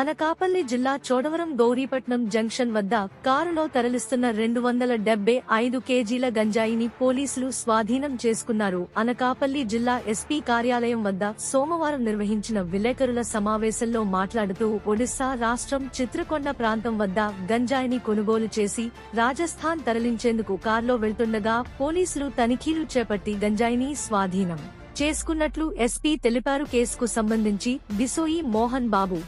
అనకాపల్లి జిల్లా చోడవరం గౌరీపట్నం జంక్షన్ వద్ద కారులో తరలిస్తున్న 275 కేజీల గంజాయిని పోలీసులు స్వాధీనం చేసుకున్నారు. అనకాపల్లి జిల్లా ఎస్పీ కార్యాలయం వద్ద సోమవారం నిర్వహించిన విలేకరుల సమావేశంలో మాట్లాడుతూ ఒడిశా రాష్ట్రం చిత్రకొండ ప్రాంతం వద్ద గంజాయిని కొనుగోలు చేసి రాజస్థాన్ తరలించేందుకు కారులో వెళ్తుండగా పోలీసులు తనిఖీలు చేపట్టి గంజాయిని స్వాధీనం చేసుకున్నట్లు ఎస్పీ తెలిపారు. కేసుకు సంబంధించి బిసోయి మోహన్ బాబు,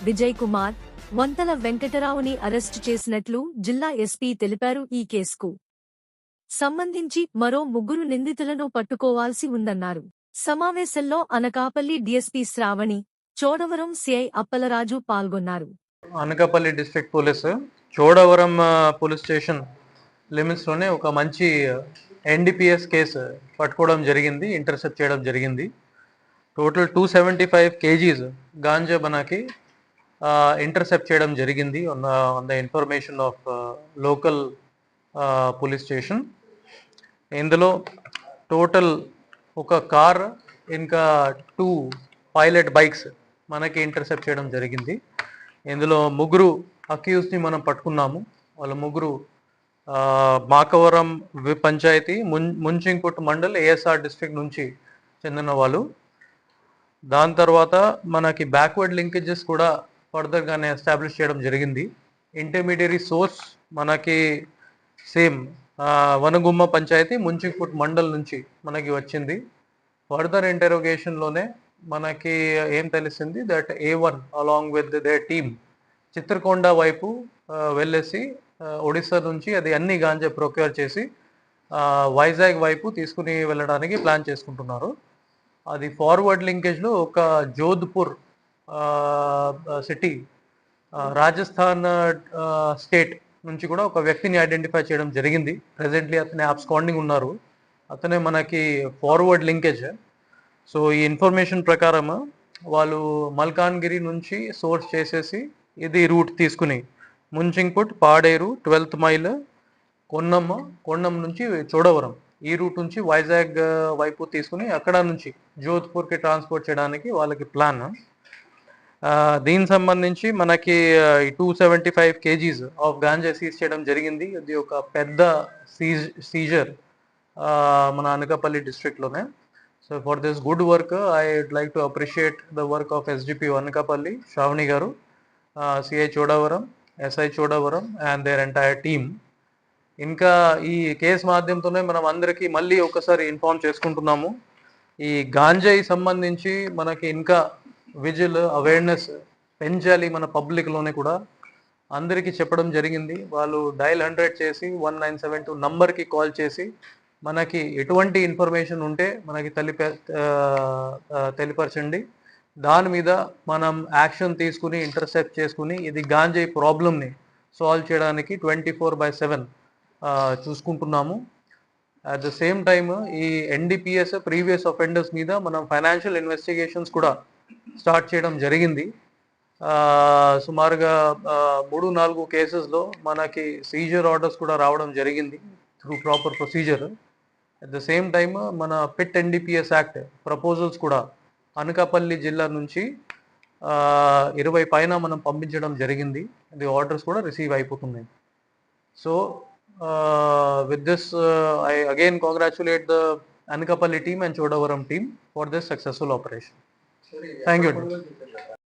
విజయ్ కుమార్, వంతల వెంకటరావుని అరెస్టు చేసినట్లు జిల్లా ఎస్పీ తెలిపారు. ఈ కేసుకు సంబంధించి మరో 3 నిందితులను పట్టుకోవాల్సి ఉందన్నారు. సమావేశంలో అనకాపల్లి డీఎస్పీ శ్రావణి, చోడవరం సిఐ అప్పలరాజు పాల్గొన్నారు. Anakapalli district police Chodavaram police station limits లోనే ఒక మంచి ఎన్డీపీఎస్ కేసు పట్టుకోవడం జరిగింది, ఇంటర్సెప్ట్ చేయడం జరిగింది. టోటల్ 275 కేజీస్ గాంజా మనకి ఇంటర్సెప్ట్ చేయడం జరిగింది on the information of local police station. ఇందులో టోటల్ ఒక కార్ ఇంకా 2 పైలట్ బైక్స్ మనకి ఇంటర్సెప్ట్ చేయడం జరిగింది. ఇందులో 3 అక్యూజ్ని మనం పట్టుకున్నాము. వాళ్ళ 3 మాకవరం పంచాయతీ ముంచింగ్పుట్ మండల్ ఏఎస్ఆర్ డిస్ట్రిక్ట్ నుంచి చెందిన వాళ్ళు. దాని తర్వాత మనకి బ్యాక్వర్డ్ లింకేజెస్ కూడా ఫర్దర్గానే ఎస్టాబ్లిష్ చేయడం జరిగింది. ఇంటర్మీడియరీ సోర్స్ మనకి సేమ్ వనగుమ్మ పంచాయతీ ముంచింగ్పుట్ మండల్ నుంచి మనకి వచ్చింది. ఫర్దర్ ఇంటరోగేషన్లోనే మనకి ఏం తెలిసింది that A1 along with they team Chitrakonda వైపు వెళ్ళేసి ఒడిశా నుంచి అది అన్ని గాంజా ప్రొక్యూర్ చేసి వైజాగ్ వైపు తీసుకుని వెళ్ళడానికి ప్లాన్ చేసుకుంటున్నారు. అది ఫార్వర్డ్ లింకేజ్లో ఒక జోధ్పూర్ సిటీ రాజస్థాన్ స్టేట్ నుంచి కూడా ఒక వ్యక్తిని ఐడెంటిఫై చేయడం జరిగింది. ప్రెజెంట్లీ అతనే అబ్స్కాండింగ్ ఉన్నారు. అతనే మనకి ఫార్వర్డ్ లింకేజ్. సో ఈ ఇన్ఫర్మేషన్ ప్రకారం వాళ్ళు మల్కాన్గిరి నుంచి సోర్స్ చేసేసి ఇది రూట్ తీసుకుని ముంచింగ్పుట్, పాడేరు, 12th మైల్, కొన్నం నుంచి చోడవరం ఈ రూట్ నుంచి వైజాగ్ వైపు తీసుకుని అక్కడ నుంచి జోధ్పూర్కి ట్రాన్స్పోర్ట్ చేయడానికి వాళ్ళకి ప్లాన్. దీనికి సంబంధించి మనకి 275 కేజీస్ ఆఫ్ గాంజా సీజ్ చేయడం జరిగింది. ఇది ఒక పెద్ద సీజర్ మన అనకాపల్లి డిస్ట్రిక్ట్లోనే. So for this good work I would like to appreciate the work of SDP Anakapalli Sravani garu, CI Chodavaram, SI Chodavaram and their entire team. ఇంకా ఈ కేసు మాధ్యమంతోనే మనం అందరికీ మళ్ళీ ఒకసారి ఇన్ఫార్మ్ చేసుకుంటున్నాము. ఈ గాంజాయి సంబంధించి మనకి ఇంకా విజిల్ అవేర్నెస్ పెంచాలి మన పబ్లిక్లోనే కూడా అందరికీ చెప్పడం జరిగింది. వాళ్ళు డయల్ 100 చేసి 1972 నంబర్కి కాల్ చేసి మనకి ఎటువంటి ఇన్ఫర్మేషన్ ఉంటే మనకి తెలియపరచండి. దాని మీద మనం యాక్షన్ తీసుకుని ఇంటర్సెప్ట్ చేసుకుని ఇది గాంజాయి ప్రాబ్లమ్ని సాల్వ్ చేయడానికి 24/7 చూసుకుంటున్నాము. అట్ ద సేమ్ టైమ్ ఈ ఎన్డీపీఎస్ ప్రీవియస్ అఫెండర్స్ మీద మనం ఫైనాన్షియల్ ఇన్వెస్టిగేషన్స్ కూడా స్టార్ట్ చేయడం జరిగింది. సుమారుగా 3-4 కేసెస్లో మనకి సీజర్ ఆర్డర్స్ కూడా రావడం జరిగింది through proper procedure. At the same time మన పిట్ ఎన్డీపీఎస్ యాక్ట్ ప్రపోజల్స్ కూడా అనకాపల్లి జిల్లా నుంచి 20 పైన మనం పంపించడం జరిగింది. ఇది ఆర్డర్స్ కూడా రిసీవ్ అయిపోతున్నాయి. So with this I again congratulate the Anakapalli team and Chodavaram team for this successful operation. Thank you.